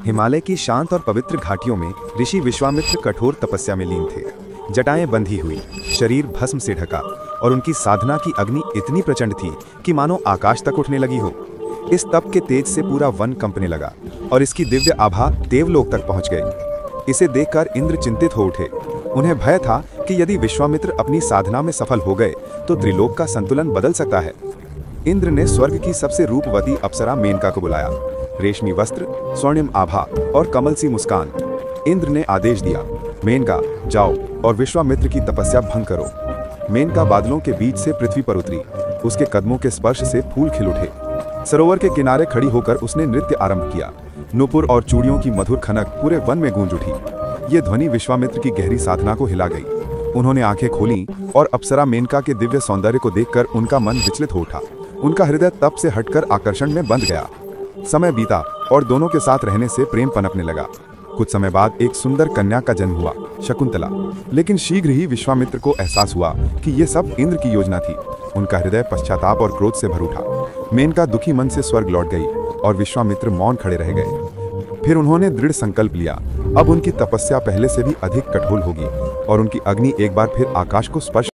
हिमालय की शांत और पवित्र घाटियों में ऋषि विश्वामित्र कठोर तपस्या में लीन थे। जटाएं बंधी हुई, शरीर भस्म से ढका और उनकी साधना की अग्नि इतनी प्रचंड थी कि मानो आकाश तक उठने लगी हो। इस तप के तेज से पूरा वन कंपने लगा और इसकी दिव्य आभा देवलोक तक पहुंच गई। इसे देखकर इंद्र चिंतित हो उठे। उन्हें भय था कि यदि विश्वामित्र अपनी साधना में सफल हो गए तो त्रिलोक का संतुलन बदल सकता है। इंद्र ने स्वर्ग की सबसे रूपवती अप्सरा मेनका को बुलाया। रेशमी वस्त्र, स्वर्णिम आभा और कमल सी मुस्कान। इंद्र ने आदेश दिया, मेनका जाओ और विश्वामित्र की तपस्या भंग करो। मेनका बादलों के बीच से पृथ्वी पर उतरी। उसके कदमों के स्पर्श से फूल खिल उठे। सरोवर के किनारे खड़ी होकर उसने नृत्य आरंभ किया। नुपुर और चूड़ियों की मधुर खनक पूरे वन में गूंज उठी। ये ध्वनि विश्वामित्र की गहरी साधना को हिला गई। उन्होंने आंखें खोलीं और अप्सरा मेनका के दिव्य सौंदर्य को देखकर उनका मन विचलित हो उठा। उनका हृदय तप से हटकर आकर्षण में बंध गया। समय बीता और दोनों के साथ रहने से प्रेम पनपने लगा। कुछ समय बाद एक सुंदर कन्या का जन्म हुआ, शकुंतला। लेकिन शीघ्र ही विश्वामित्र को एहसास हुआ कि ये सब इंद्र की योजना थी। उनका हृदय पश्चाताप और क्रोध से भर उठा। मेनका दुखी मन से स्वर्ग लौट गई और विश्वामित्र मौन खड़े रह गए। फिर उन्होंने दृढ़ संकल्प लिया, अब उनकी तपस्या पहले से भी अधिक कठोर होगी और उनकी अग्नि एक बार फिर आकाश को स्पर्श